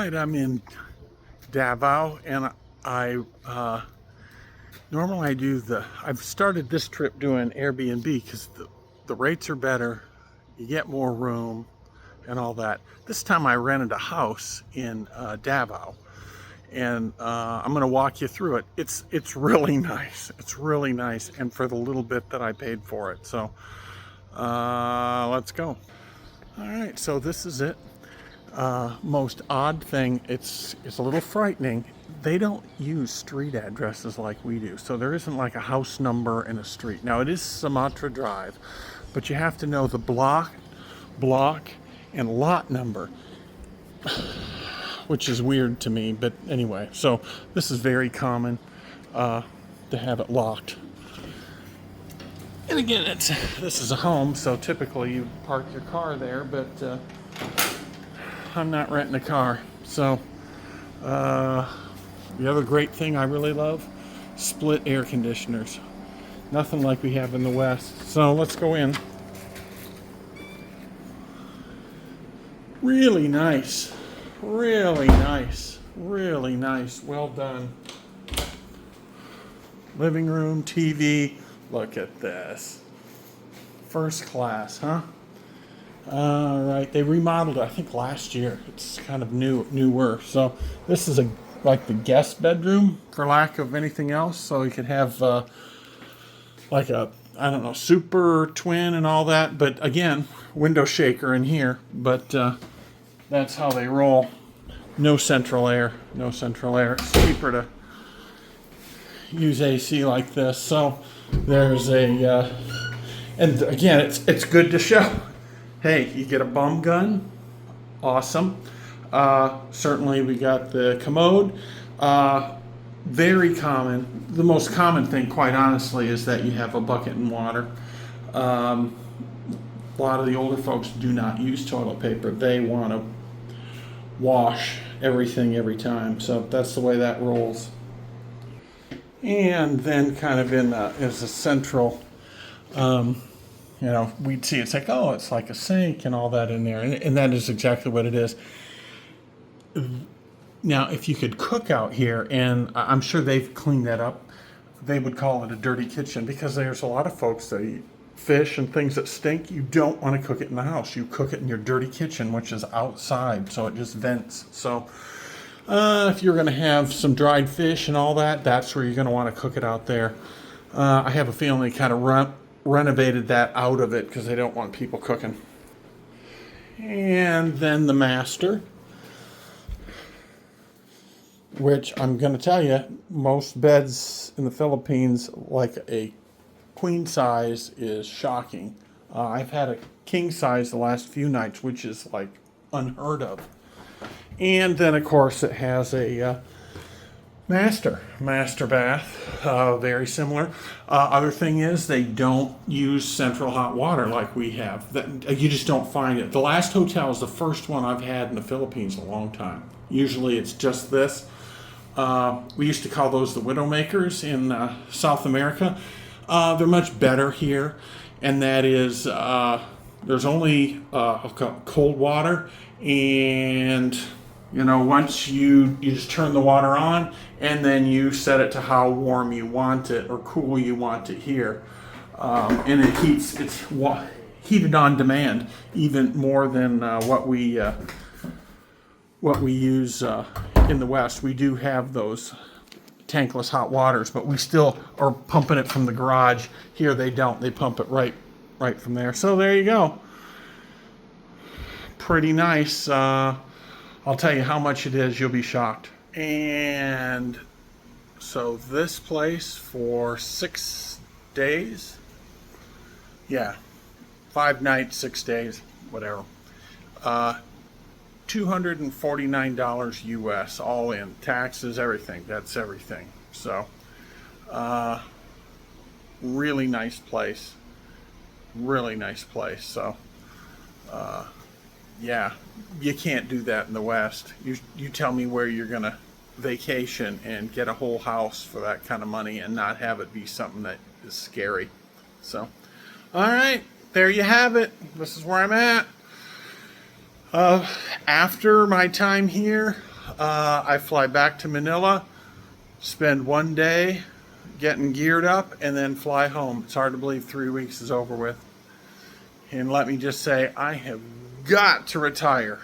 right, I'm in Davao, and normally I've started this trip doing Airbnb because the rates are better, you get more room and all that. This time I rented a house in Davao, and I'm going to walk you through it. It's really nice. It's really nice, and for the little bit that I paid for it. So let's go. All right, so this is it. Most odd thing, it's a little frightening. They don't use street addresses like we do. So there isn't like a house number and a street. Now it is Sumatra Drive, but you have to know the block, and lot number, which is weird to me, but anyway. So this is very common to have it locked. And again, this is a home, so typically you park your car there, but I'm not renting a car. So the other great thing I really love, split air conditioners. Nothing like we have in the West. So let's go in. Really nice. Really nice. Really nice. Well done. Living room, TV. Look at this. First class, huh? All right, they remodeled it, I think last year. It's kind of newer. So this is like the guest bedroom, for lack of anything else. So you could have like a, I don't know, super twin and all that. But again, window shaker in here. But that's how they roll. No central air. No central air. It's cheaper to use AC like this. So there's a, and again, it's good to show. Hey, you get a bum gun, awesome. Certainly we got the commode. Very common. The most common thing, quite honestly, is that you have a bucket and water. A lot of the older folks do not use toilet paper. They want to wash everything every time. So that's the way that rolls. And then kind of is a central, we'd see it's like, oh, it's like a sink and all that in there. And that is exactly what it is. Now, if you could cook out here, and I'm sure they've cleaned that up, they would call it a dirty kitchen, because there's a lot of folks that eat fish and things that stink. You don't want to cook it in the house. You cook it in your dirty kitchen, which is outside, so it just vents. So if you're going to have some dried fish and all that, that's where you're going to want to cook it out there. I have a feeling they kind of renovated that out of it because they don't want people cooking. And then the master, which I'm going to tell you, most beds in the Philippines, like a queen size, is shocking. I've had a king size the last few nights, which is like unheard of. And then, of course, it has a master bath, very similar. Other thing is, they don't use central hot water like we have. You just don't find it. The last hotel is the first one I've had in the Philippines in a long time. Usually it's just this. We used to call those the Widowmakers in South America. They're much better here, and that is there's only cold water, and once you just turn the water on, and then you set it to how warm you want it or cool you want it here, and it's heated on demand, even more than what we use in the West. We do have those tankless hot waters, but we still are pumping it from the garage. Here they don't. They pump it right from there. So there you go. Pretty nice. I'll tell you how much it is. You'll be shocked. And so this place for 6 days. Yeah. 5 nights, 6 days, whatever. $249 US, all in. Taxes, everything. That's everything. So, really nice place. Really nice place. So, yeah, you can't do that in the West. You tell me where you're going to vacation and get a whole house for that kind of money and not have it be something that is scary. So, all right, there you have it. This is where I'm at. After my time here, I fly back to Manila, spend one day getting geared up, and then fly home. It's hard to believe 3 weeks is over with. And let me just say, I have got to retire.